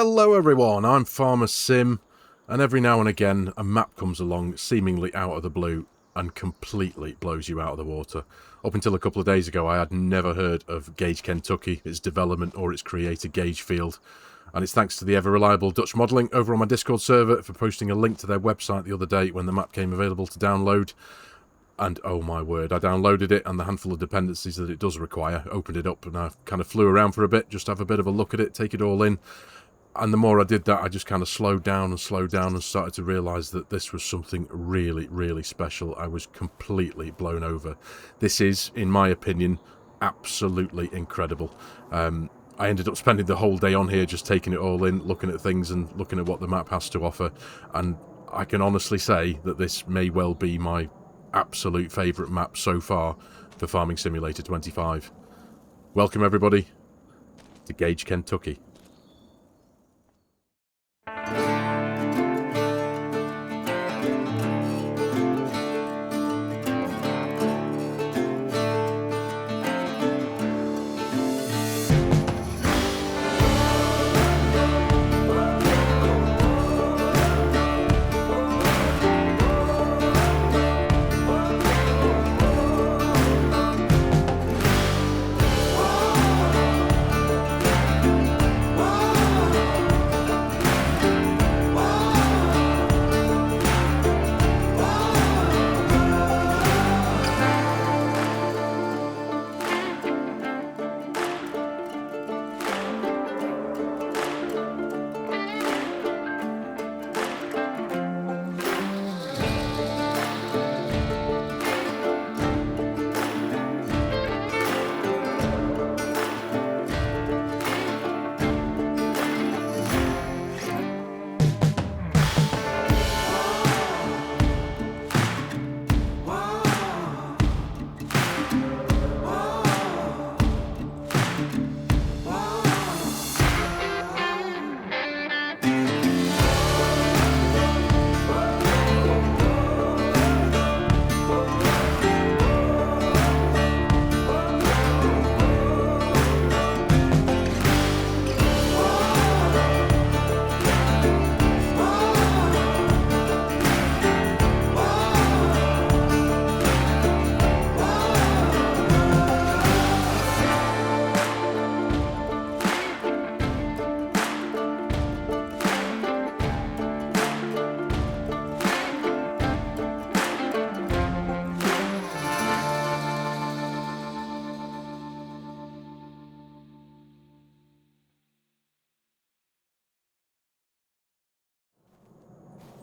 Hello everyone, I'm FARMERSIM, and every now and again a map comes along seemingly out of the blue and completely blows you out of the water. Up until a couple of days ago I had never heard of Gage, Kentucky, its development or its creator Gagefield, and it's thanks to the ever-reliable Dutch Modelling over on my Discord server for posting a link to their website the other day when the map came available to download. And oh my word, I downloaded it, and the handful of dependencies that it does require, opened it up and I kind of flew around for a bit, just have a bit of a look at it, take it all in. And the more I did that, I just kind of slowed down and started to realise that this was something really, really special. I was completely blown over. This is, in my opinion, absolutely incredible. I ended up spending the whole day on here just taking it all in, looking at things and looking at what the map has to offer. And I can honestly say that this may well be my absolute favourite map so far for Farming Simulator 25. Welcome everybody to Gage, Kentucky.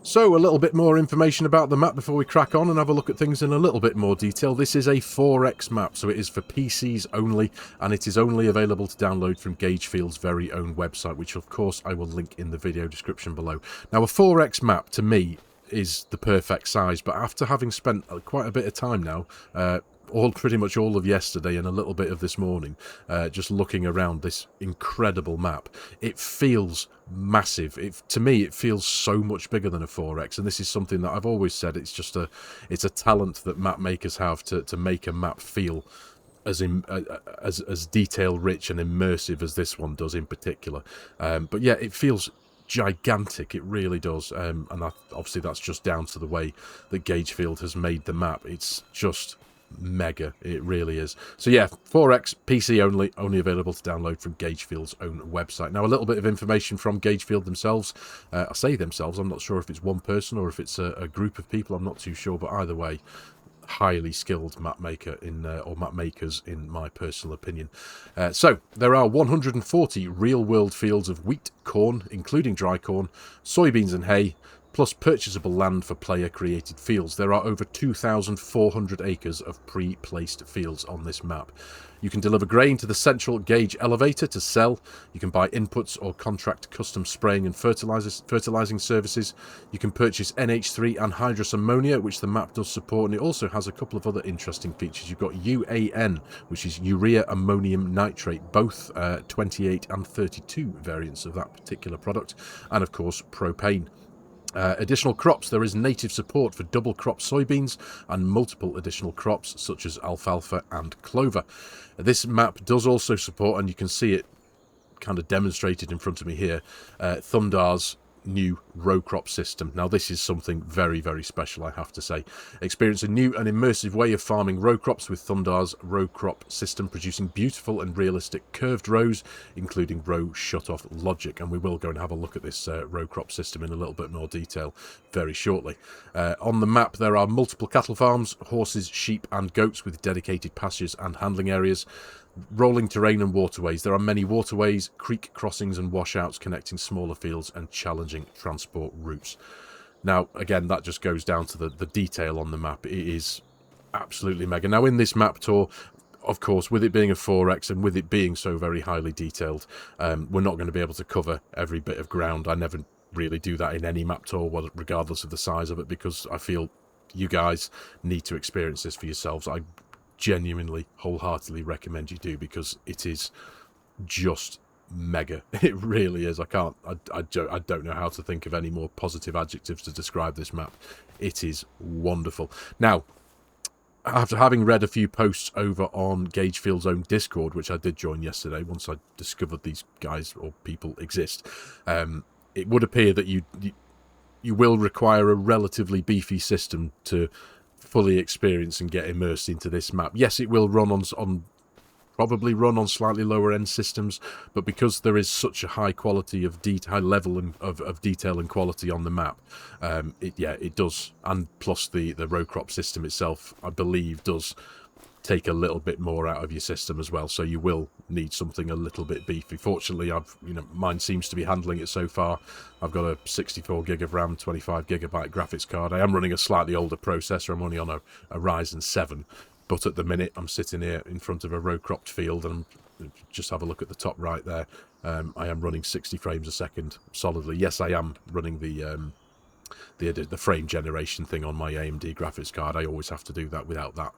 So, a little bit more information about the map before we crack on and have a look at things in a little bit more detail. This is a 4X map, so it is for PCs only, and it is only available to download from Gagefield's very own website, which of course I will link in the video description below. Now, a 4X map, to me, is the perfect size, but after having spent quite a bit of time now, pretty much all of yesterday and a little bit of this morning, just looking around this incredible map, it feels massive. To me, it feels so much bigger than a 4X, and this is something that I've always said. It's a talent that map makers have to make a map feel as detail rich and immersive as this one does in particular. But yeah, it feels gigantic, it really does, and obviously that's just down to the way that Gagefield has made the map. It's just mega, it really is. So yeah, 4X, PC only available to download from Gagefield's own website. Now, a little bit of information from Gagefield themselves. I say themselves, I'm not sure if it's one person or if it's a group of people, I'm not too sure, but either way, highly skilled map maker or map makers in my personal opinion. So there are 140 real-world fields of wheat, corn, including dry corn, soybeans and hay, plus purchasable land for player-created fields. There are over 2,400 acres of pre-placed fields on this map. You can deliver grain to the central Gage elevator to sell. You can buy inputs or contract custom spraying and fertilizing services. You can purchase NH3 anhydrous ammonia, which the map does support, and it also has a couple of other interesting features. You've got UAN, which is urea ammonium nitrate, both 28 and 32 variants of that particular product, and of course propane. Additional crops, there is native support for double crop soybeans and multiple additional crops such as alfalfa and clover. This map does also support, and you can see it kind of demonstrated in front of me here, ThundR's new row crop system. Now this is something very, very special, I have to say. Experience a new and immersive way of farming row crops with ThundR's row crop system, producing beautiful and realistic curved rows, including row shut-off logic. And we will go and have a look at this row crop system in a little bit more detail very shortly. On the map there are multiple cattle farms, horses, sheep and goats with dedicated pastures and handling areas. Rolling terrain and waterways. There are many waterways, creek crossings and washouts connecting smaller fields and challenging transport routes. Now, again, that just goes down to the detail on the map. It is absolutely mega. Now, in this map tour, of course, with it being a 4X and with it being so very highly detailed, we're not going to be able to cover every bit of ground. I never really do that in any map tour, regardless of the size of it, because I feel you guys need to experience this for yourselves. I genuinely, wholeheartedly recommend you do, because it is just mega. It really is. I don't know how to think of any more positive adjectives to describe this map. It is wonderful. Now, after having read a few posts over on Gagefield's own Discord, which I did join yesterday once I discovered these guys or people exist, it would appear that you will require a relatively beefy system to fully experience and get immersed into this map. Yes, it will run on probably run on slightly lower end systems, but because there is such a high quality of high level of detail and quality on the map, it does. And plus the row crop system itself, I believe, does take a little bit more out of your system as well, so you will need something a little bit beefy. Fortunately, mine seems to be handling it so far. I've got a 64 gig of RAM, 25 gigabyte graphics card. I am running a slightly older processor. I'm only on a Ryzen 7, but at the minute I'm sitting here in front of a row cropped field, and just have a look at the top right there. I am running 60 frames a second solidly. Yes, I am running the frame generation thing on my AMD graphics card. I always have to do that. Without that,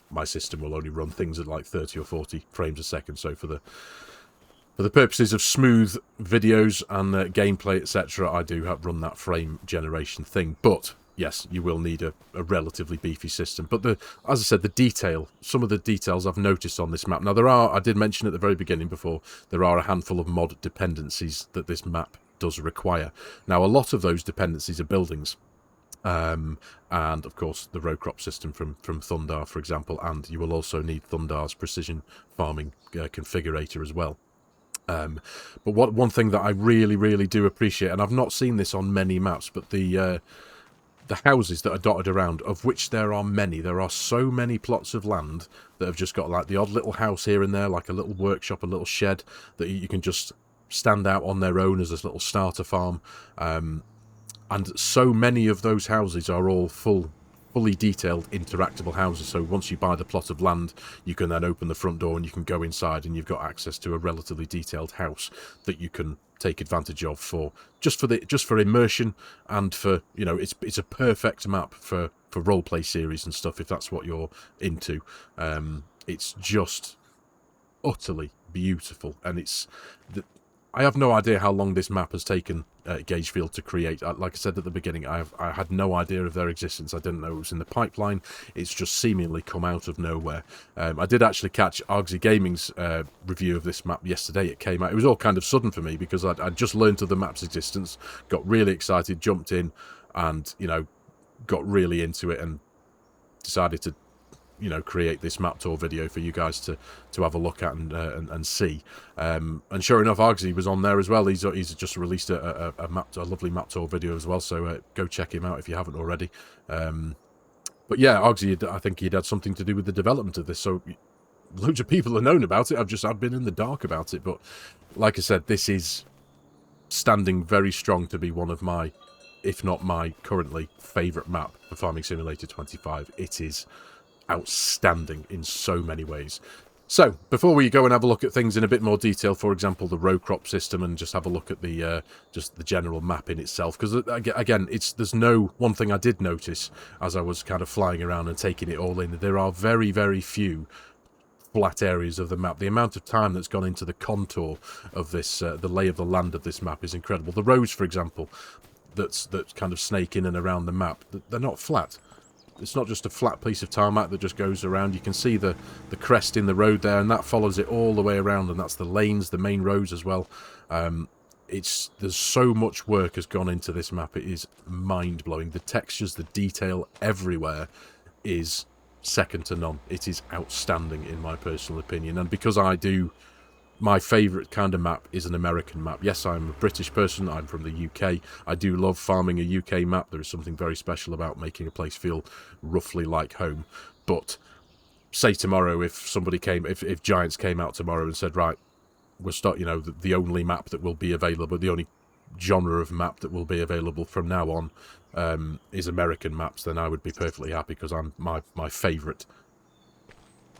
my system will only run things at like 30 or 40 frames a second. So for the purposes of smooth videos and gameplay, etc., I do run that frame generation thing. But yes, you will need a relatively beefy system. But as I said, the detail, some of the details I've noticed on this map. Now I did mention at the very beginning before, there are a handful of mod dependencies that this map does require. Now, a lot of those dependencies are buildings. And of course the row crop system from ThundR, for example, and you will also need ThundR's precision farming configurator as well. But one thing that I really do appreciate, and I've not seen this on many maps, but the houses that are dotted around, of which there are many. There are so many plots of land that have just got like the odd little house here and there, like a little workshop, a little shed that you can just stand out on their own as a little starter farm. And so many of those houses are all fully detailed, interactable houses. So once you buy the plot of land, you can then open the front door and you can go inside, and you've got access to a relatively detailed house that you can take advantage of just for immersion, and for, it's a perfect map for roleplay series and stuff, if that's what you're into. It's just utterly beautiful, and I have no idea how long this map has taken Gagefield to create. Like I said at the beginning, I had no idea of their existence. I didn't know it was in the pipeline. It's just seemingly come out of nowhere. I did actually catch Argsy Gaming's review of this map yesterday. It came out. It was all kind of sudden for me, because I'd just learned of the map's existence, got really excited, jumped in, and got really into it, and decided to create this map tour video for you guys to have a look at and see. And sure enough, Argsy was on there as well. He's just released a lovely map tour video as well, so go check him out if you haven't already. But yeah, Argsy, I think he'd had something to do with the development of this, so loads of people have known about it. I've been in the dark about it, but like I said, this is standing very strong to be one of my, if not my currently favourite map for Farming Simulator 25. It is outstanding in so many ways. So before we go and have a look at things in a bit more detail, for example the row crop system, and just have a look at the general map in itself, because again, there's one thing I did notice as I was kind of flying around and taking it all in. There are very few flat areas of the map. The amount of time that's gone into the contour of this, the lay of the land of this map, is incredible. The roads, for example, that kind of snake in and around the map, they're not flat. it's not just a flat piece of tarmac that just goes around. You can see the crest in the road there, and that follows it all the way around, and that's the lanes, the main roads as well. There's so much work has gone into this map. It is mind-blowing. The textures, the detail everywhere is second to none. It is outstanding in my personal opinion, and because my favourite kind of map is an American map. Yes, I'm a British person, I'm from the UK. I do love farming a UK map. There is something very special about making a place feel roughly like home. But say tomorrow, if somebody came, if Giants came out tomorrow and said, right, we'll start, the only map that will be available, the only genre of map that will be available from now on is American maps, then I would be perfectly happy, because my favourite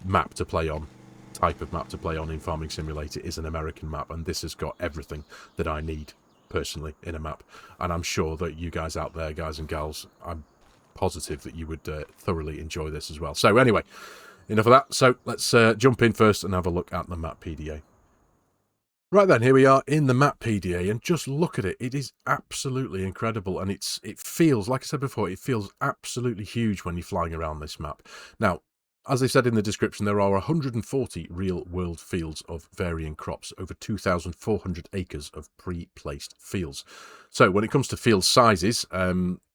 map to play on, type of map to play on in Farming Simulator is an American map, and this has got everything that I need personally in a map. And I'm sure that you guys out there, guys and gals, I'm positive that you would thoroughly enjoy this as well. So anyway, enough of that. So let's jump in first and have a look at the map PDA. Right then, here we are in the map PDA, and just look at it. It is absolutely incredible, and it feels, like I said before, it feels absolutely huge when you're flying around this map. Now, as I said in the description, there are 140 real-world fields of varying crops, over 2,400 acres of pre-placed fields. So when it comes to field sizes,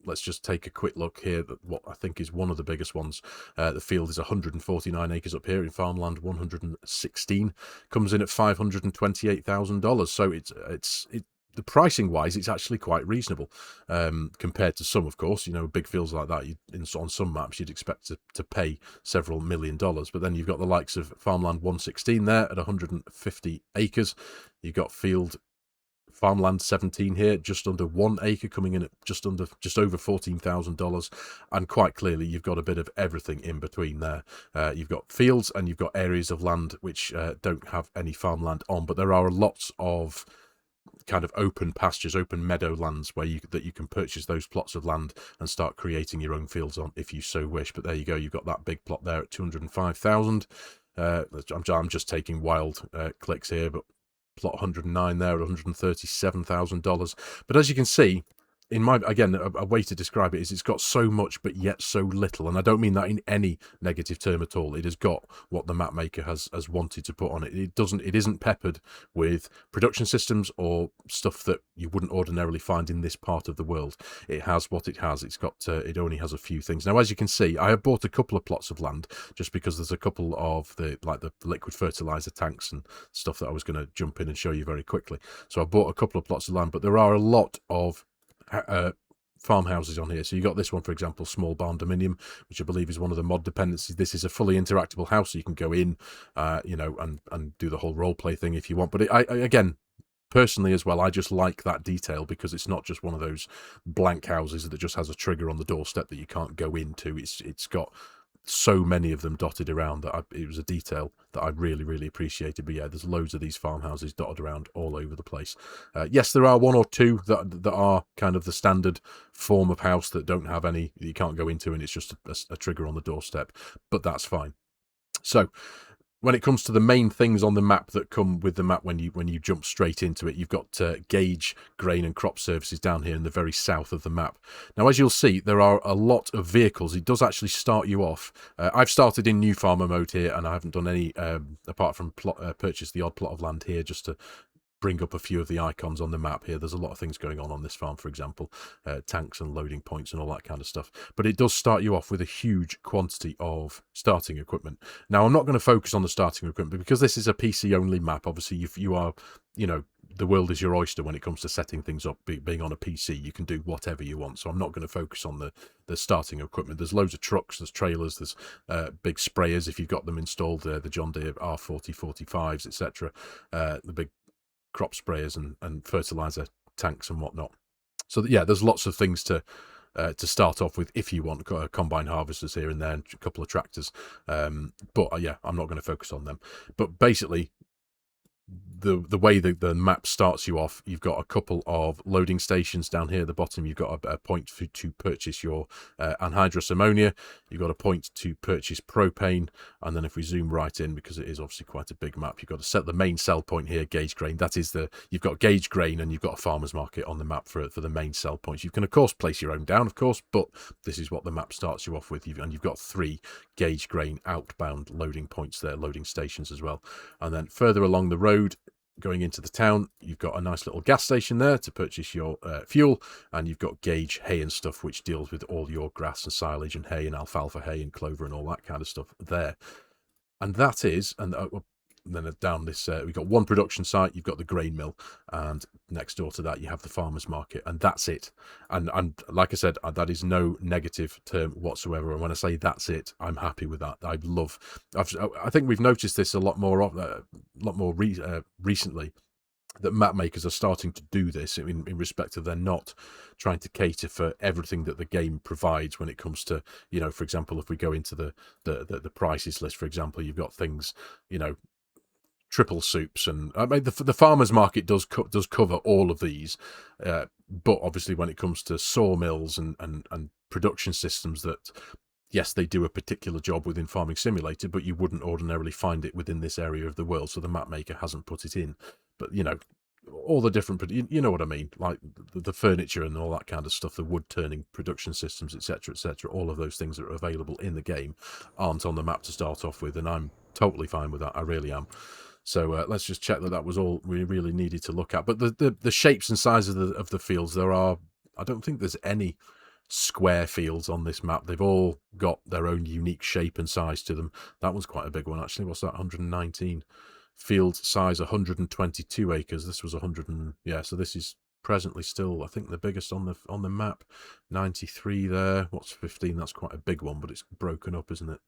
let's just take a quick look here at what I think is one of the biggest ones. The field is 149 acres up here in farmland, 116. Comes in at $528,000. So the pricing wise, it's actually quite reasonable compared to some, of course. Big fields like that, on some maps you'd expect to pay several $1 million. But then you've got the likes of farmland 116 there at 150 acres. You've got farmland 17 here, just under 1 acre, coming in at just over $14,000. And quite clearly, you've got a bit of everything in between there. You've got fields and you've got areas of land which don't have any farmland on, but there are lots of kind of open pastures, open meadowlands that you can purchase those plots of land and start creating your own fields on if you so wish. But there you go, you've got that big plot there at 205,000. I'm just taking wild clicks here, but plot 109 there at $137,000. But as you can see, again, a way to describe it is it's got so much but yet so little, and I don't mean that in any negative term at all. It has got what the map maker has wanted to put on it. It isn't peppered with production systems or stuff that you wouldn't ordinarily find in this part of the world. It has what it has. It only has a few things. Now, as you can see, I have bought a couple of plots of land just because there's a couple of the liquid fertilizer tanks and stuff that I was going to jump in and show you very quickly. So I bought a couple of plots of land, but there are a lot of farmhouses on here. So you got this one, for example, small barn dominium, which I believe is one of the mod dependencies. This is a fully interactable house, so you can go in, and do the whole role play thing if you want. But again, personally as well, I just like that detail because it's not just one of those blank houses that just has a trigger on the doorstep that you can't go into. It's got so many of them dotted around that it was a detail that I really, really appreciated. But yeah, there's loads of these farmhouses dotted around all over the place. Yes, there are one or two that are kind of the standard form of house that don't have any, that you can't go into, and it's just a trigger on the doorstep, but that's fine. So when it comes to the main things on the map that come with the map when you jump straight into it, you've got Gage grain and crop services down here in the very south of the map. Now, as you'll see, there are a lot of vehicles. It does actually start you off. I've started in new farmer mode here, and I haven't done any apart from purchase the odd plot of land here just to bring up a few of the icons on the map here. There's a lot of things going on this farm, for example, tanks and loading points and all that kind of stuff. But it does start you off with a huge quantity of starting equipment. Now, I'm not going to focus on the starting equipment because this is a PC-only map. Obviously, if you are, the world is your oyster when it comes to setting things up. Being on a PC, you can do whatever you want. So I'm not going to focus on the starting equipment. There's loads of trucks, there's trailers, there's big sprayers if you've got them installed, the John Deere R40, 45s, etc. The big crop sprayers and fertilizer tanks and whatnot. So yeah, there's lots of things to start off with if you want. Combine harvesters here and there, and a couple of tractors. But yeah, I'm not going to focus on them. But basically, the way the map starts you off, you've got a couple of loading stations down here at the bottom. You've got a point to purchase your anhydrous ammonia. You've got a point to purchase propane, and then if we zoom right in, because it is obviously quite a big map, you've got to set the main sell point here, Gage grain. That is you've got Gage grain, and you've got a farmer's market on the map for the main sell points. You can of course place your own down, of course, but this is what the map starts you off with, and you've got 3 Gage grain outbound loading points there, loading stations as well. And then further along the road, going into the town, you've got a nice little gas station there to purchase your fuel, and you've got Gage hay and stuff, which deals with all your grass and silage and hay and alfalfa hay and clover and all that kind of stuff there. And that is, and then down this, we've got one production site, you've got the grain mill, and next door to that you have the farmer's market, and that's it. And like I said, that is no negative term whatsoever, and when I say that's it, I'm happy with that. I think we've noticed this a lot more recently, that map makers are starting to do this in respect of they're not trying to cater for everything that the game provides when it comes to, you know, for example, if we go into the prices list, for example, you've got things, you know, triple soups, and I mean the farmers market does cover all of these, but obviously when it comes to sawmills and production systems, that yes, they do a particular job within Farming Simulator, but you wouldn't ordinarily find it within this area of the world, so the map maker hasn't put it in. But you know, all the different, you know what I mean, like the furniture and all that kind of stuff, the wood turning production systems, etc., etc., all of those things that are available in the game aren't on the map to start off with, and I'm totally fine with that. I really am. So let's just check that was all we really needed to look at. But the shapes and sizes of the fields, I don't think there's any square fields on this map. They've all got their own unique shape and size to them. That one's quite a big one, actually. What's that? 119 field size, 122 acres. This was 100 and yeah. So this is presently still, I think, the biggest on the map. 93 there. What's 15? That's quite a big one, but it's broken up, isn't it?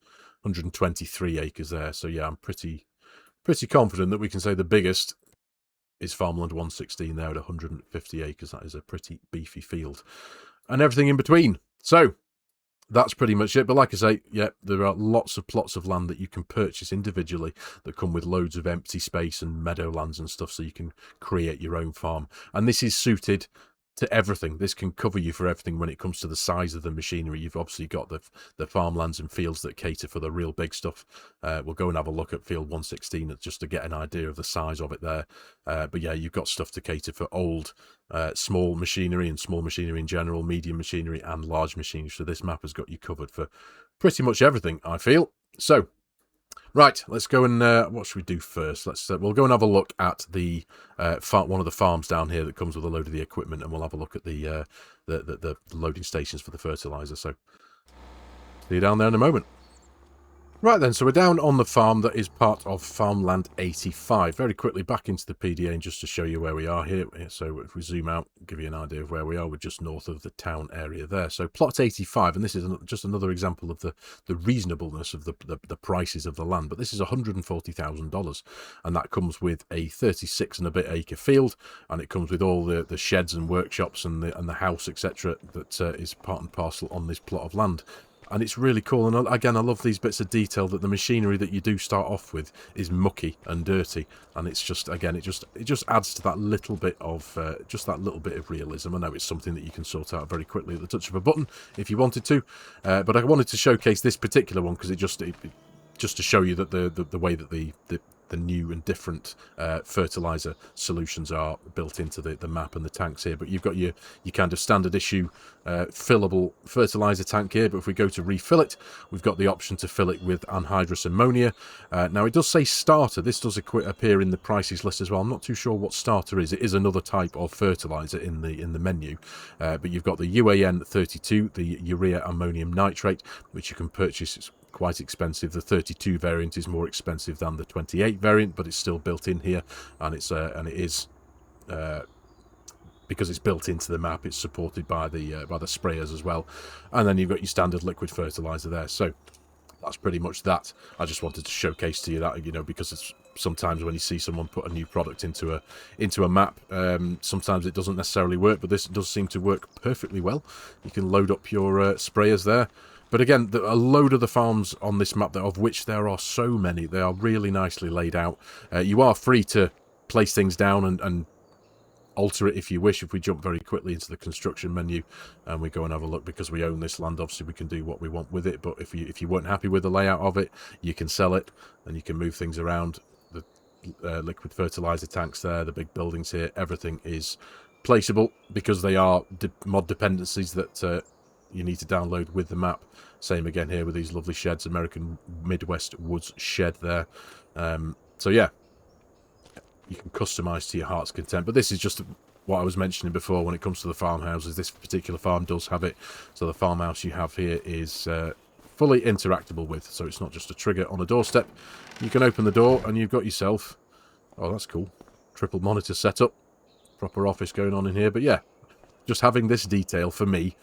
123 acres there. So yeah, I'm pretty confident that we can say the biggest is Farmland 116 there at 150 acres. That is a pretty beefy field, and everything in between. So that's pretty much it. But like I say, yeah, there are lots of plots of land that you can purchase individually that come with loads of empty space and meadowlands and stuff, so you can create your own farm. And this is suited to everything. This can cover you for everything when it comes to the size of the machinery. You've obviously got the farmlands and fields that cater for the real big stuff. We'll go and have a look at field 116 just to get an idea of the size of it there. But yeah, you've got stuff to cater for old, small machinery and small machinery in general, medium machinery and large machinery. So this map has got you covered for pretty much everything, I feel. So right, let's go and what should we do first? We'll go and have a look at the one of the farms down here that comes with a load of the equipment, and we'll have a look at the loading stations for the fertilizer. So see you down there in a moment. Right then, so we're down on the farm that is part of Farmland 85. Very quickly back into the PDA, and just to show you where we are here. So if we zoom out, give you an idea of where we are. We're just north of the town area there. So plot 85, and this is just another example of the reasonableness of the prices of the land. But this is $140,000, and that comes with a 36 and a bit acre field, and it comes with all the sheds and workshops and the house, etc. that is part and parcel on this plot of land. And it's really cool. And again, I love these bits of detail that the machinery that you do start off with is mucky and dirty. And it's just, again, it just adds to that little bit of realism. I know it's something that you can sort out very quickly at the touch of a button if you wanted to. But I wanted to showcase this particular one because just to show you that the way that the new and different fertilizer solutions are built into the map and the tanks here. But you've got your kind of standard issue fillable fertilizer tank here, but if we go to refill it, we've got the option to fill it with anhydrous ammonia. Now it does say starter. This does appear in the prices list as well. I'm not too sure what starter is. It is another type of fertilizer in the menu, but you've got the UAN 32, the urea ammonium nitrate, which you can purchase. It's quite expensive. The 32 variant is more expensive than the 28 variant, but it's still built in here, and it is because it's built into the map. It's supported by the sprayers as well, and then you've got your standard liquid fertilizer there. So that's pretty much that. I just wanted to showcase to you that, you know, because it's sometimes when you see someone put a new product into a map, sometimes it doesn't necessarily work, but this does seem to work perfectly well. You can load up your sprayers there. But again, a load of the farms on this map, of which there are so many, they are really nicely laid out. You are free to place things down and alter it if you wish. If we jump very quickly into the construction menu and we go and have a look, because we own this land, obviously we can do what we want with it. But if you weren't happy with the layout of it, you can sell it and you can move things around. The liquid fertilizer tanks there, the big buildings here, everything is placeable because they are mod dependencies that you need to download with the map. Same again here with these lovely sheds, American Midwest Woods shed there. So yeah, you can customize to your heart's content. But this is just what I was mentioning before when it comes to the farmhouses. This particular farm does have it. So the farmhouse you have here is fully interactable with. So it's not just a trigger on a doorstep. You can open the door and you've got yourself... Oh, that's cool. Triple monitor setup. Proper office going on in here. But yeah, just having this detail for me,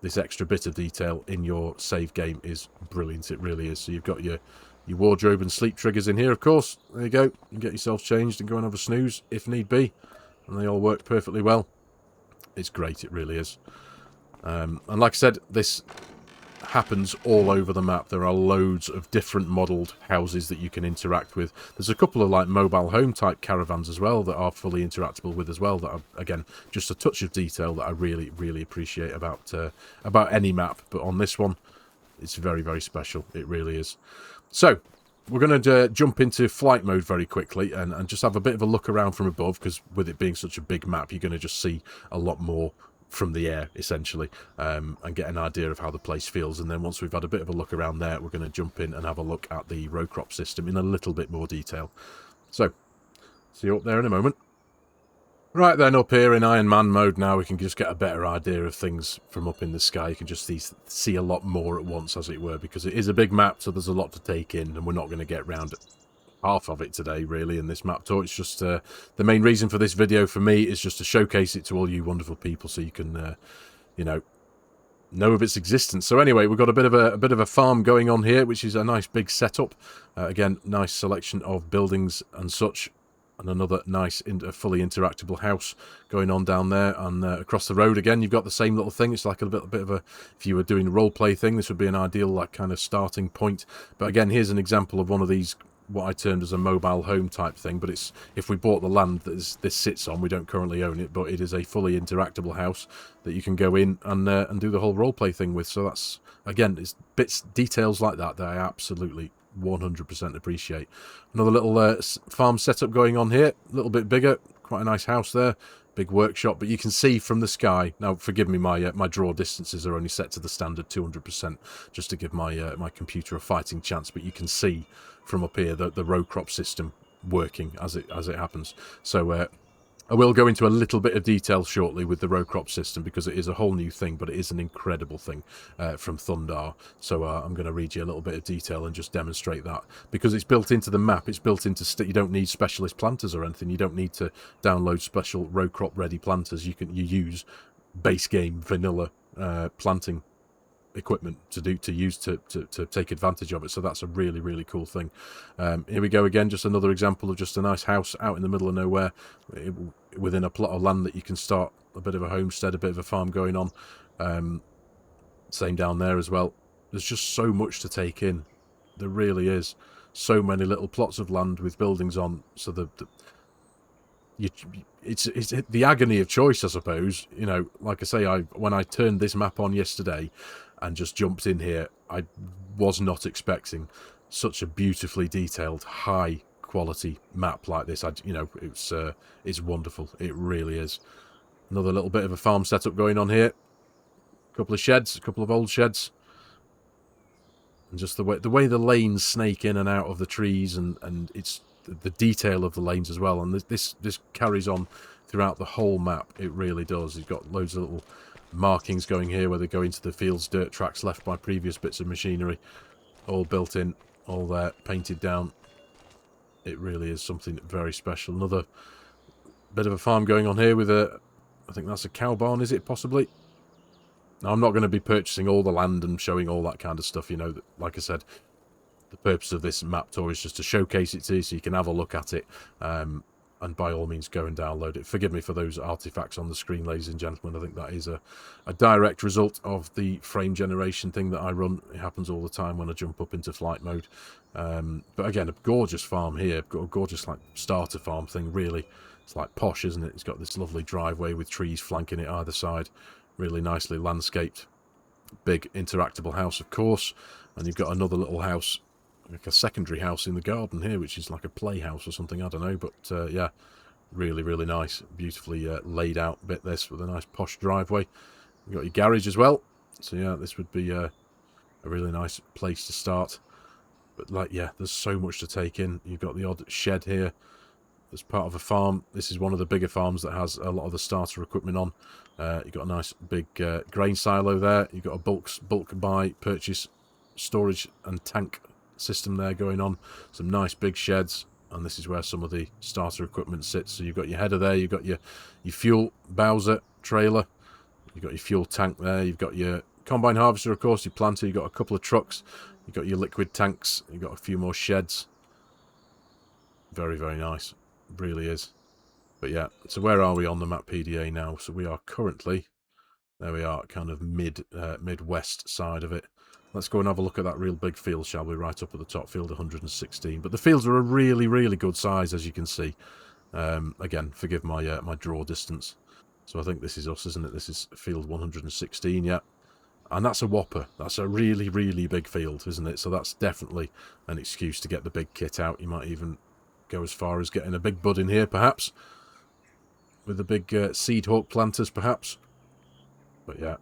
this extra bit of detail in your save game is brilliant. It really is. So you've got your wardrobe and sleep triggers in here, of course. There you go. You can get yourself changed and go and have a snooze if need be. And they all work perfectly well. It's great, it really is. And like I said, this happens all over the map. There are loads of different modelled houses that you can interact with. There's a couple of like mobile home type caravans as well that are fully interactable with as well. That are, again, just a touch of detail that I really, really appreciate about any map. But on this one, it's very, very special. It really is. So, we're going to jump into flight mode very quickly and just have a bit of a look around from above, because with it being such a big map, you're going to just see a lot more from the air, essentially, and get an idea of how the place feels. And then once we've had a bit of a look around there, we're going to jump in and have a look at the row crop system in a little bit more detail. So, see you up there in a moment. Right then, up here in Iron Man mode now, we can just get a better idea of things from up in the sky. You can just see a lot more at once, as it were, because it is a big map, so there's a lot to take in, and we're not going to get round half of it today, really, in this map tour. It's just the main reason for this video for me is just to showcase it to all you wonderful people, so you can, you know of its existence. So anyway, we've got a bit of a farm going on here, which is a nice big setup. Again, nice selection of buildings and such. And another nice, fully interactable house going on down there. And across the road again, you've got the same little thing. It's like a bit of a, if you were doing a role-play thing, this would be an ideal like kind of starting point. But again, here's an example of one of these, what I termed as a mobile home type thing. But it's, if we bought the land that this sits on, we don't currently own it, but it is a fully interactable house that you can go in and do the whole role-play thing with. So that's, again, it's details like that I absolutely 100% appreciate. Another little farm setup going on here, a little bit bigger, quite a nice house there, big workshop. But you can see from the sky, now forgive me, my draw distances are only set to the standard 200% just to give my my computer a fighting chance, but you can see from up here the row crop system working as it happens. So I will go into a little bit of detail shortly with the row crop system, because it is a whole new thing, but it is an incredible thing from ThundR. So I'm going to read you a little bit of detail and just demonstrate that, because it's built into the map. It's built into you don't need specialist planters or anything. You don't need to download special row crop ready planters. You use base game vanilla planting equipment to use to take advantage of it. So that's a really, really cool thing. Here we go again, just another example of just a nice house out in the middle of nowhere within a plot of land that you can start a bit of a homestead, a bit of a farm going on. Same down there as well. There's just so much to take in. There really is. So many little plots of land with buildings on. So it's the agony of choice, I suppose. You know, like I say, when I turned this map on yesterday and just jumped in here, I was not expecting such a beautifully detailed, high quality map like this. It's wonderful. It really is. Another little bit of a farm setup going on here. A couple of sheds, a couple of old sheds, and just the way the lanes snake in and out of the trees, and it's the detail of the lanes as well. And this carries on throughout the whole map. It really does. You've got loads of little markings going here where they go into the fields, dirt tracks left by previous bits of machinery, all built in, all there, painted down. It really is something very special. Another bit of a farm going on here with I think that's a cow barn, is it, possibly? Now, I'm not going to be purchasing all the land and showing all that kind of stuff, you know. Like I said, the purpose of this map tour is just to showcase it to you so you can have a look at it. and by all means go and download it. Forgive me for those artifacts on the screen, ladies and gentlemen. I think that is a direct result of the frame generation thing that I run. It happens all the time when I jump up into flight mode. But again, a gorgeous farm here. Got a gorgeous like starter farm thing, really. It's like posh, isn't it? It's got this lovely driveway with trees flanking it either side. Really nicely landscaped. Big interactable house, of course. And you've got another little house, like a secondary house in the garden here, which is like a playhouse or something, I don't know. But yeah, really, really nice. Beautifully laid out bit, this, with a nice posh driveway. You've got your garage as well. So yeah, this would be a really nice place to start. But like, yeah, there's so much to take in. You've got the odd shed here. As part of a farm. This is one of the bigger farms that has a lot of the starter equipment on. You've got a nice big grain silo there. You've got a bulk buy, purchase, storage and tank system there going on. Some nice big sheds, and this is where some of the starter equipment sits. So you've got your header there, you've got your fuel Bowser trailer, you've got your fuel tank there, you've got your combine harvester, of course, your planter, you've got a couple of trucks, you've got your liquid tanks, you've got a few more sheds. Very, very nice. Really is. But yeah, so where are we on the map PDA now? So we are currently, there we are, kind of midwest side of it. Let's go and have a look at that real big field, shall we? Right up at the top, field 116. But the fields are a really, really good size, as you can see. Again, forgive my my draw distance. So I think this is us, isn't it? This is field 116, yeah. And that's a whopper. That's a really, really big field, isn't it? So that's definitely an excuse to get the big kit out. You might even go as far as getting a big bud in here, perhaps, with the big seed hawk planters, perhaps. But yeah,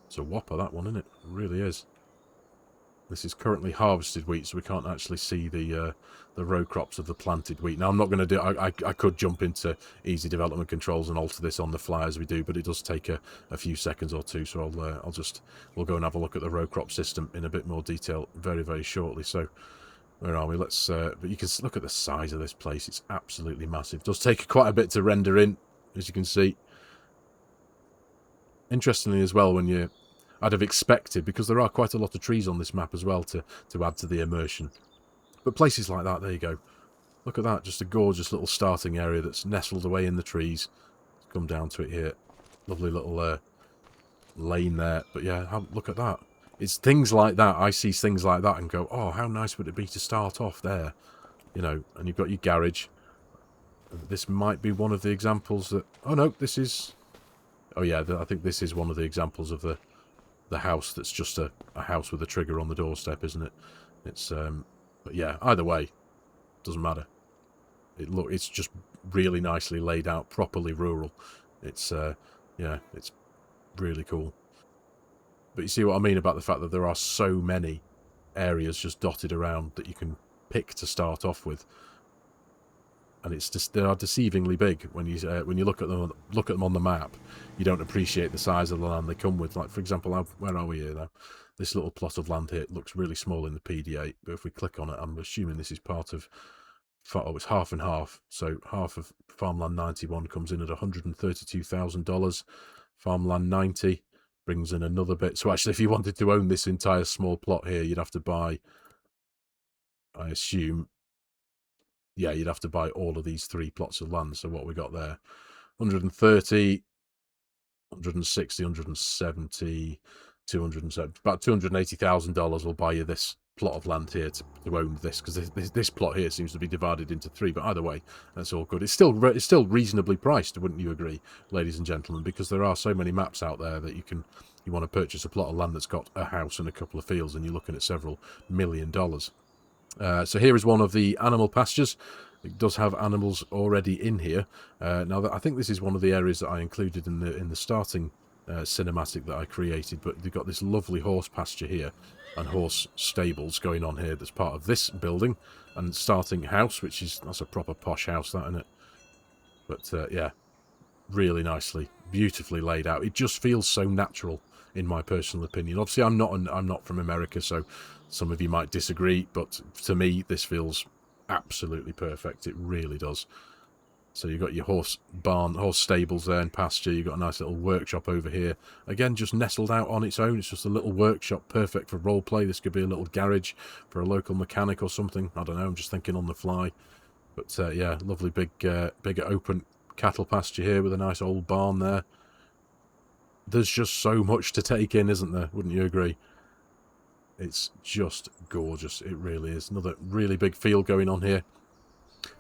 it's a whopper, that one, isn't it? It really is. This is currently harvested wheat, so we can't actually see the row crops of the planted wheat. Now, I'm not going to do. I could jump into easy development controls and alter this on the fly as we do, but it does take a few seconds or two. So we'll go and have a look at the row crop system in a bit more detail very, very shortly. So where are we? Let's. But you can look at the size of this place. It's absolutely massive. It does take quite a bit to render in, as you can see. Interestingly, as well, I'd have expected, because there are quite a lot of trees on this map as well to add to the immersion. But places like that, there you go. Look at that, just a gorgeous little starting area that's nestled away in the trees. Let's come down to it here. Lovely little lane there. But yeah, look at that. It's things like that. I see things like that and go, oh, how nice would it be to start off there? You know, and you've got your garage. This might be one of the examples that... Oh, no, this is... Oh, yeah, I think this is one of the examples of the house that's just a house with a trigger on the doorstep, isn't it? It's... But yeah, either way, doesn't matter. It's just really nicely laid out, properly rural. It's, yeah, it's really cool. But you see what I mean about the fact that there are so many areas just dotted around that you can pick to start off with, and it's just, they are deceivingly big when you look at them on the map. You don't appreciate the size of the land they come with. Like, for example, where are we here now? This little plot of land here looks really small in the PDA, but if we click on it, I'm assuming this is part of... Oh, it's half and half. So half of Farmland 91 comes in at $132,000. Farmland 90 brings in another bit. So actually, if you wanted to own this entire small plot here, you'd have to buy, I assume, yeah, you'd have to buy all of these 3 plots of land. So what we got there, 130, 160, 170, 270, about $280,000 will buy you this plot of land here to own this, because this plot here seems to be divided into 3. But either way, that's all good. It's still reasonably priced, wouldn't you agree, ladies and gentlemen? Because there are so many maps out there that you want to purchase a plot of land that's got a house and a couple of fields, and you're looking at several $1 million. So here is one of the animal pastures. It does have animals already in here. Now, I think this is one of the areas that I included in the starting cinematic that I created, but they've got this lovely horse pasture here and horse stables going on here that's part of this building, and starting house, that's a proper posh house, that, isn't it? But yeah, really nicely, beautifully laid out. It just feels so natural, in my personal opinion. Obviously, I'm not from America, so some of you might disagree, but to me, this feels absolutely perfect. It really does. So you've got your horse stables there and pasture. You've got a nice little workshop over here. Again, just nestled out on its own. It's just a little workshop, perfect for roleplay. This could be a little garage for a local mechanic or something. I don't know, I'm just thinking on the fly. But yeah, lovely big open cattle pasture here with a nice old barn there. There's just so much to take in, isn't there? Wouldn't you agree? It's just gorgeous. It really is. Another really big field going on here.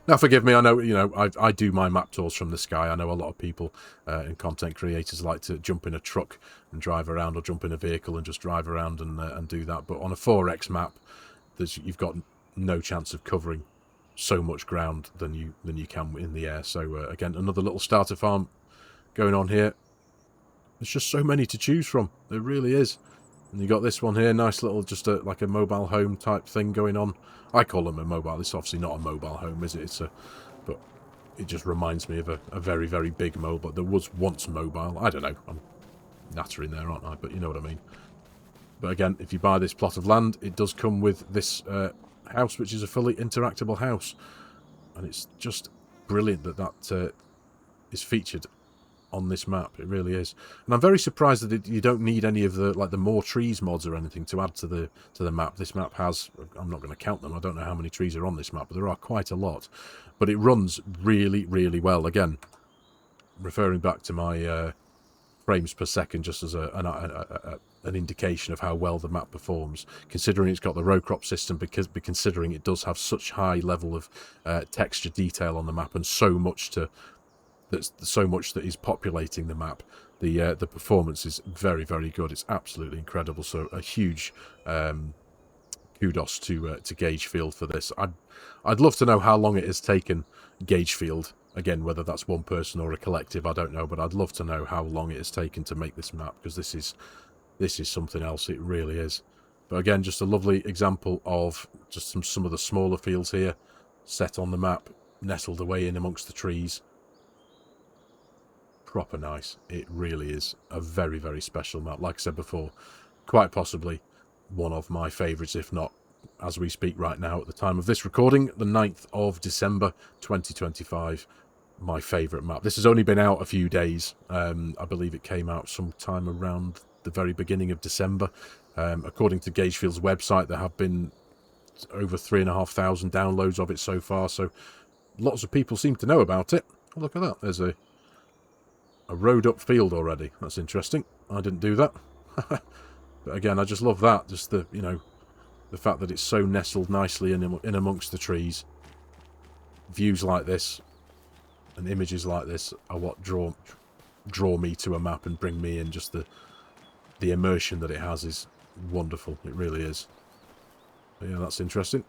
Now, forgive me, I know, you know, I do my map tours from the sky. I know a lot of people and content creators like to jump in a truck and drive around, or jump in a vehicle and just drive around and do that. But on a 4X map, you've got no chance of covering so much ground than you can in the air. So again, another little starter farm going on here. There's just so many to choose from. There really is. And you got this one here, nice little, just like a mobile home type thing going on. I call them a mobile. It's obviously not a mobile home, is it? But it just reminds me of a very, very big mobile. There was once mobile. I don't know. I'm nattering there, aren't I? But you know what I mean. But again, if you buy this plot of land, it does come with this house, which is a fully interactable house. And it's just brilliant that is featured on this map. It really is. And I'm very surprised that you don't need any of the the more trees mods or anything to add to the map. This map has, I'm not going to count them, I don't know how many trees are on this map, but there are quite a lot. But it runs really, really well. Again, referring back to my frames per second, just as an indication of how well the map performs, considering it's got the row crop system, considering it does have such high level of texture detail on the map, and so much that is populating the map. The performance is very, very good. It's absolutely incredible. So a huge kudos to Gagefield for this. I'd love to know how long it has taken Gagefield. Again, whether that's one person or a collective, I don't know, but I'd love to know how long it has taken to make this map, because this is something else. It really is. But again, just a lovely example of just some of the smaller fields here, set on the map, nestled away in amongst the trees. Proper nice. It really is a very, very special map. Like I said before, quite possibly one of my favourites, if not, as we speak right now at the time of this recording, the 9th of December 2025, my favourite map. This has only been out a few days. I believe it came out sometime around the very beginning of December. According to Gagefield's website, there have been over 3,500 downloads of it so far, so lots of people seem to know about it. Oh, look at that. There's a road up field already. That's interesting. I didn't do that. But again, I just love that. Just the, you know, the fact that it's so nestled nicely in amongst the trees. Views like this and images like this are what draw me to a map and bring me in. Just the immersion that it has is wonderful. It really is. But yeah, that's interesting.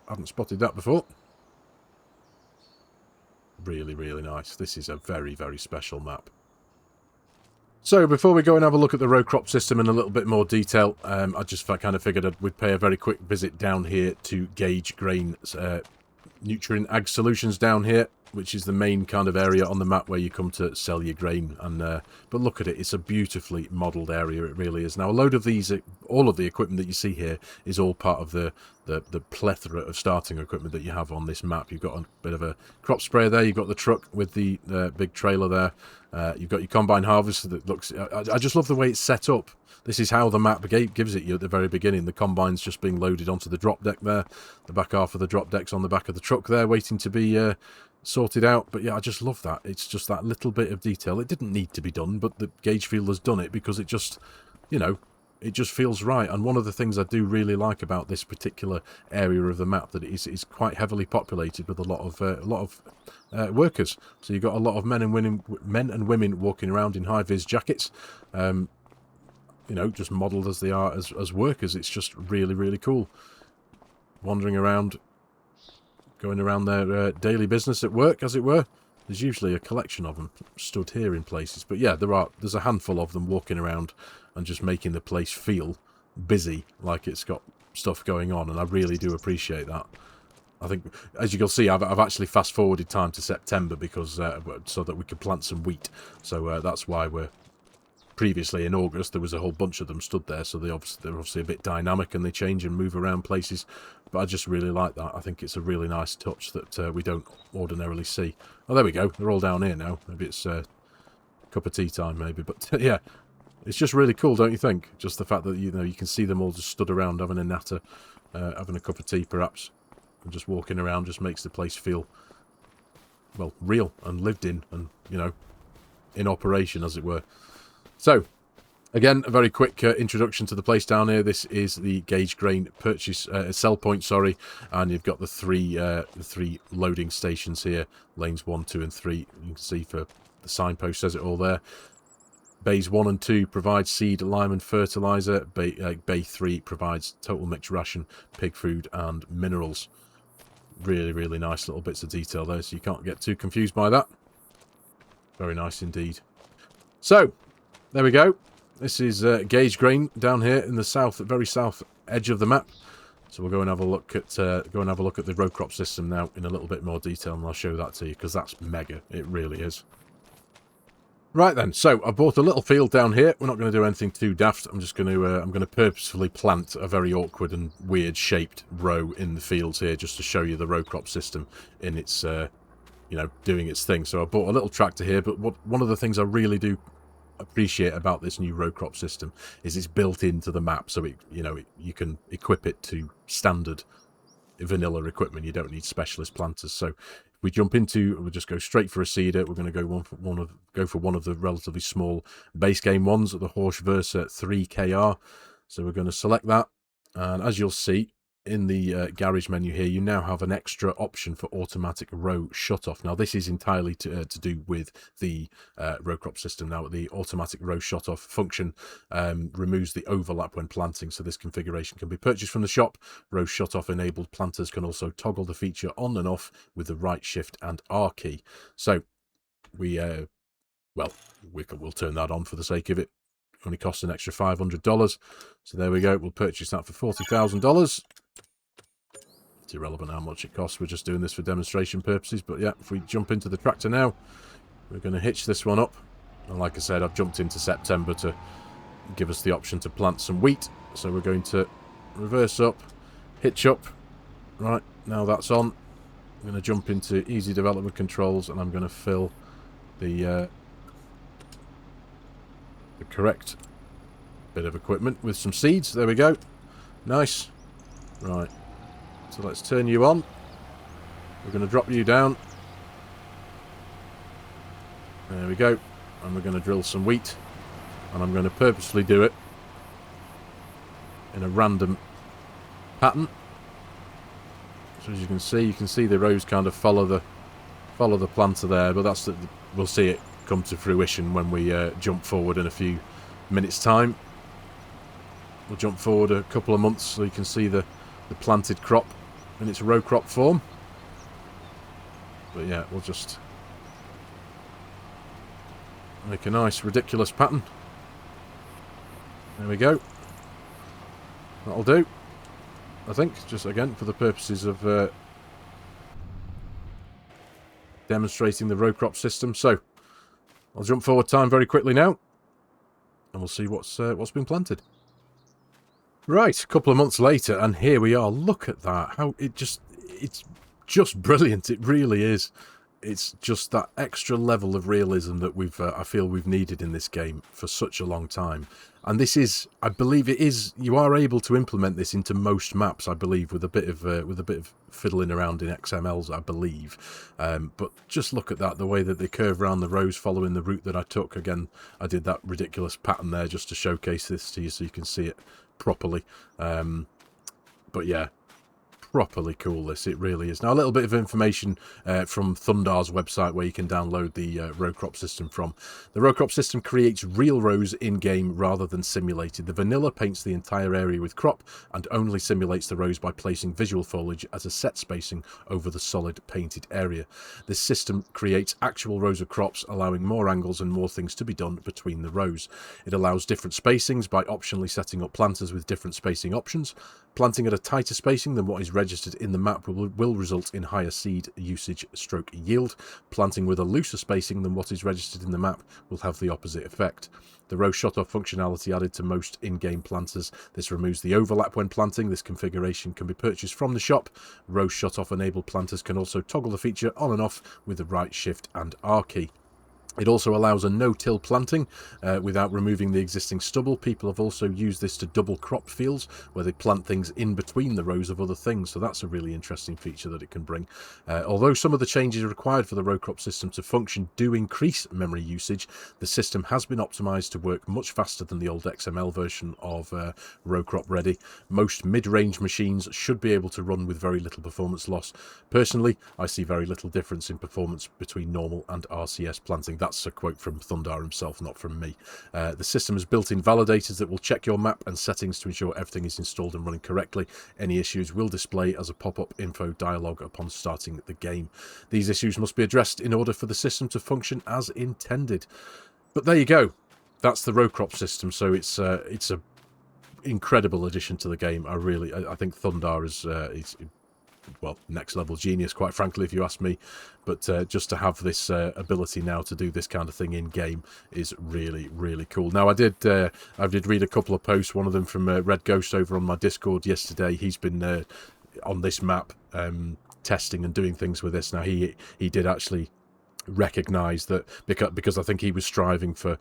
I haven't spotted that before. Really, really nice. This is a very, very special map. So before we go and have a look at the row crop system in a little bit more detail, I just kind of figured we'd pay a very quick visit down here to Gage Grain's Nutrient Ag Solutions down here, which is the main kind of area on the map where you come to sell your grain. And but look at it, it's a beautifully modelled area. It really is. Now, a load of these, all of the equipment that you see here is all part of the plethora of starting equipment that you have on this map. You've got a bit of a crop sprayer there. You've got the truck with the big trailer there. You've got your combine harvester that looks... I just love the way it's set up. This is how the map gives it you at the very beginning. The combine's just being loaded onto the drop deck there. The back half of the drop deck's on the back of the truck there, waiting to be sorted out. But yeah, I just love that. It's just that little bit of detail. It didn't need to be done, but the Gagefield has done it because it just, you know, it just feels right. And one of the things I do really like about this particular area of the map, that it is quite heavily populated with a lot of workers. So you've got a lot of men and women walking around in high-vis jackets, you know, just modelled as they are as workers. It's just really, really cool. Wandering around, going around their daily business at work, as it were. There's usually a collection of them stood here in places. But yeah, there's a handful of them walking around and just making the place feel busy, like it's got stuff going on. And I really do appreciate that. I think, as you can see, I've actually fast-forwarded time to September because so that we could plant some wheat. So that's why we're... Previously in August, there was a whole bunch of them stood there, so they're obviously a bit dynamic and they change and move around places. But I just really like that. I think it's a really nice touch that we don't ordinarily see. Oh, there we go. They're all down here now. Maybe it's cup of tea time, maybe. But yeah, it's just really cool, don't you think? Just the fact that, you know, you can see them all just stood around having a natter, having a cup of tea, perhaps. And just walking around just makes the place feel, well, real and lived in and, you know, in operation, as it were. So, again, a very quick introduction to the place down here. This is the Gage grain purchase sell point, sorry, and you've got the three loading stations here, lanes 1, 2, and 3. You can see for the signpost says it all there. Bays 1 and 2 provides seed, lime, and fertilizer. Bay 3 provides total mixed ration, pig food, and minerals. Really, really nice little bits of detail there, so you can't get too confused by that. Very nice indeed. So, there we go. This is Gage grain down here in the south, very south edge of the map. So we'll go and have a look at the row crop system now in a little bit more detail, and I'll show that to you because that's mega. It really is. Right then, so I bought a little field down here. We're not going to do anything too daft. I'm just going to purposefully plant a very awkward and weird shaped row in the fields here, just to show you the row crop system in its you know, doing its thing. So I bought a little tractor here, but one of the things I really do appreciate about this new row crop system is it's built into the map, so you can equip it to standard vanilla equipment. You don't need specialist planters. So if we jump into, we'll just go straight for a seeder. We're going to go for one of the relatively small base game ones at the Horsch Versa 3KR. So we're going to select that, and as you'll see in the garage menu here, you now have an extra option for automatic row shut-off. Now, this is entirely to do with the row crop system. Now, the automatic row shut-off function removes the overlap when planting, so this configuration can be purchased from the shop. Row shut-off enabled planters can also toggle the feature on and off with the right shift and R key. So, we'll turn that on for the sake of it. Only costs an extra $500. So there we go. We'll purchase that for $40,000. It's irrelevant how much it costs. We're just doing this for demonstration purposes. But yeah, if we jump into the tractor now, we're going to hitch this one up. And like I said, I've jumped into September to give us the option to plant some wheat. So we're going to reverse up, hitch up. Right, now that's on. I'm going to jump into easy development controls, and I'm going to fill the correct bit of equipment with some seeds. There we go. Nice. Right. So let's turn you on. We're going to drop you down. There we go. And we're going to drill some wheat. And I'm going to purposely do it in a random pattern. So as you can see the rows kind of follow the planter there, but we'll see it come to fruition when we jump forward in a few minutes time. We'll jump forward a couple of months so you can see the planted crop in its row crop form. But yeah, we'll just make a nice ridiculous pattern. There we go. That'll do, I think, just again for the purposes of demonstrating the row crop system. So I'll jump forward time very quickly now, and we'll see what's been planted. Right, a couple of months later, and here we are. Look at that! How it's just brilliant. It really is. It's just that extra level of realism that I feel we've needed in this game for such a long time. And this is, I believe it is, you are able to implement this into most maps, I believe, with a bit of fiddling around in XMLs, I believe. But just look at that, the way that they curve around the rows following the route that I took. Again, I did that ridiculous pattern there just to showcase this to you so you can see it properly. But yeah, properly cool, this, it really is. Now, a little bit of information from ThundR's website where you can download the row crop system from. The row crop system creates real rows in-game rather than simulated. The vanilla paints the entire area with crop and only simulates the rows by placing visual foliage as a set spacing over the solid painted area. This system creates actual rows of crops, allowing more angles and more things to be done between the rows. It allows different spacings by optionally setting up planters with different spacing options. Planting at a tighter spacing than what is registered in the map will result in higher seed usage / yield. Planting with a looser spacing than what is registered in the map will have the opposite effect. The row shut-off functionality added to most in-game planters. This removes the overlap when planting. This configuration can be purchased from the shop. Row shut-off enabled planters can also toggle the feature on and off with the right shift and R key. It also allows a no-till planting without removing the existing stubble. People have also used this to double crop fields where they plant things in between the rows of other things. So that's a really interesting feature that it can bring. Although some of the changes required for the row crop system to function do increase memory usage, the system has been optimized to work much faster than the old XML version of row crop ready. Most mid-range machines should be able to run with very little performance loss. Personally, I see very little difference in performance between normal and RCS planting. That's a quote from ThundR himself, not from me. The system has built-in validators that will check your map and settings to ensure everything is installed and running correctly. Any issues will display as a pop-up info dialog upon starting the game. These issues must be addressed in order for the system to function as intended. But there you go. That's the row crop system. So it's a incredible addition to the game. I think ThundR is well, next level genius, quite frankly, if you ask me. But just to have this ability now to do this kind of thing in game is really, really cool. Now, I did read a couple of posts, one of them from Red Ghost over on my Discord yesterday. He's been on this map testing and doing things with this. Now, he did actually recognize that, because I think he was striving for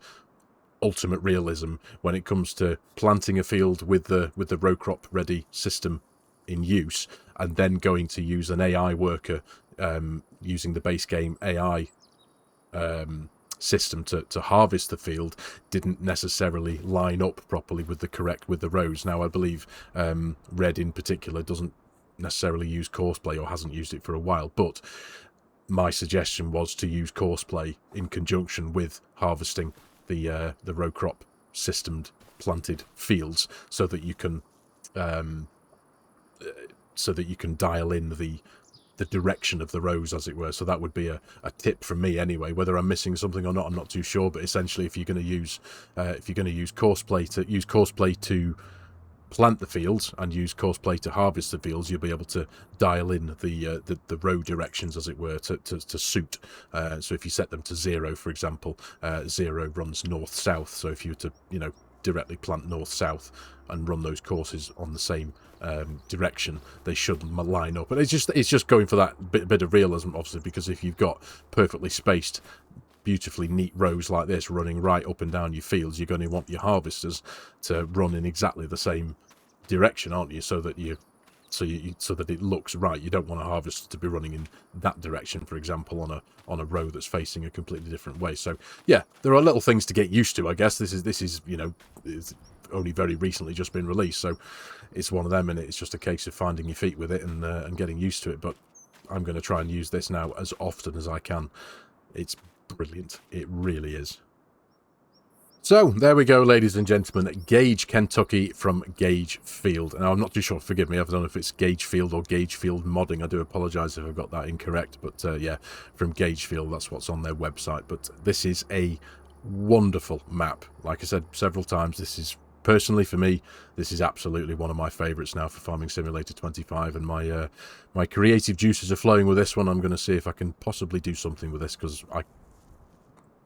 ultimate realism when it comes to planting a field with the row crop ready system in use, and then going to use an AI worker using the base game AI system to harvest the field didn't necessarily line up properly with the rows. Now, I believe Red in particular doesn't necessarily use Courseplay, or hasn't used it for a while, but my suggestion was to use Courseplay in conjunction with harvesting the row crop systemed planted fields, so that you can dial in the direction of the rows, as it were. So that would be a tip from me anyway. Whether I'm missing something or not, I'm not too sure. But essentially, if you're going to use Courseplay to plant the fields and use Courseplay to harvest the fields, you'll be able to dial in the row directions, as it were, to suit. So if you set them to 0, for example, 0 runs north-south. So if you were to directly plant north-south and run those courses on the same direction, they should line up. But it's just going for that bit of realism, obviously, because if you've got perfectly spaced, beautifully neat rows like this running right up and down your fields, you're going to want your harvesters to run in exactly the same direction, aren't you? So that it looks right. You don't want a harvester to be running in that direction, for example, on a row that's facing a completely different way. So yeah, there are little things to get used to, I guess. This is it's only very recently just been released, so it's one of them, and it's just a case of finding your feet with it and getting used to it. But I'm going to try and use this now as often as I can. It's brilliant. It really is. So, there we go, ladies and gentlemen. Gage, Kentucky from Gagefield. Now, I'm not too sure, forgive me, I don't know if it's Gagefield or Gagefield modding. I do apologise if I've got that incorrect. But, yeah, from Gagefield, that's what's on their website. But this is a wonderful map. Like I said several times, this is, personally for me, this is absolutely one of my favourites now for Farming Simulator 25. And my creative juices are flowing with this one. I'm going to see if I can possibly do something with this, because I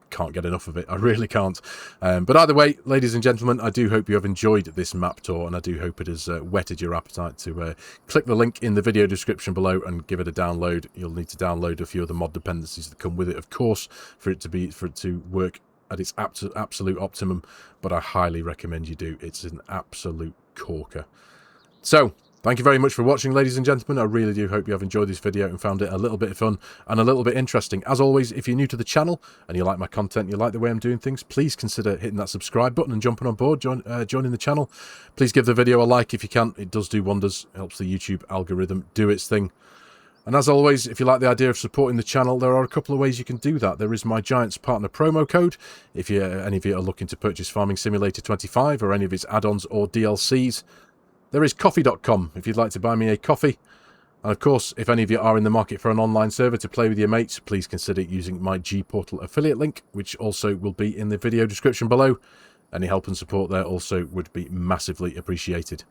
can't get enough of it. I really can't. But either way, ladies and gentlemen, I do hope you have enjoyed this map tour, and I do hope it has whetted your appetite to click the link in the video description below and give it a download. You'll need to download a few of the mod dependencies that come with it, of course, for it to work at its absolute optimum. But I highly recommend you do. It's an absolute corker. So, thank you very much for watching, ladies and gentlemen. I really do hope you have enjoyed this video and found it a little bit fun and a little bit interesting. As always, if you're new to the channel and you like my content, you like the way I'm doing things, please consider hitting that subscribe button and jumping on board, joining the channel. Please give the video a like if you can. It does do wonders. It helps the YouTube algorithm do its thing. And as always, if you like the idea of supporting the channel, there are a couple of ways you can do that. There is my Giants Partner promo code. If any of you are looking to purchase Farming Simulator 25 or any of its add-ons or DLCs, there is coffee.com if you'd like to buy me a coffee. And of course, if any of you are in the market for an online server to play with your mates, please consider using my G-Portal affiliate link, which also will be in the video description below. Any help and support there also would be massively appreciated.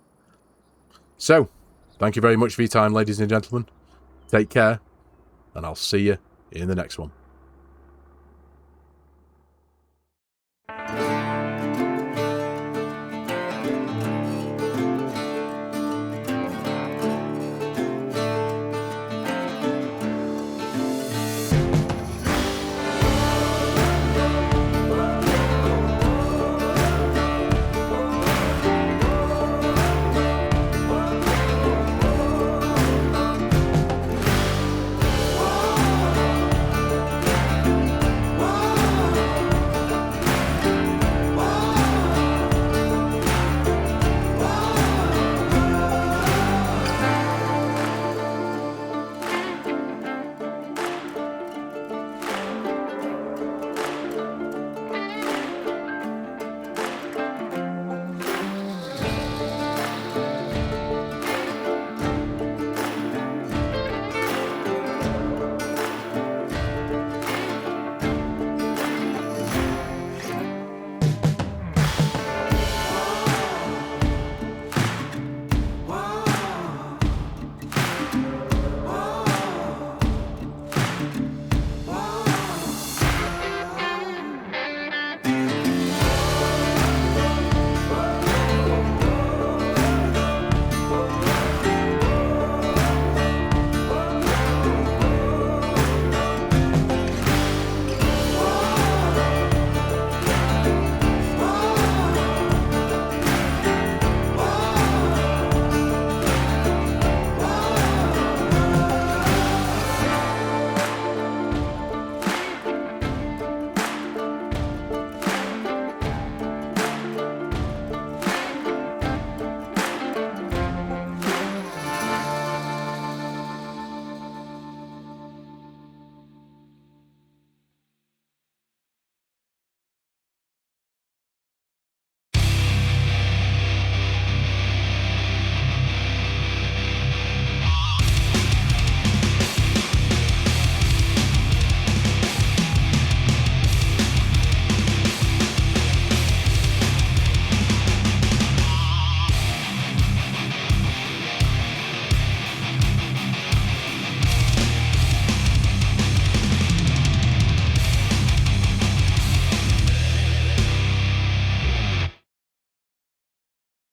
So, thank you very much for your time, ladies and gentlemen. Take care, and I'll see you in the next one.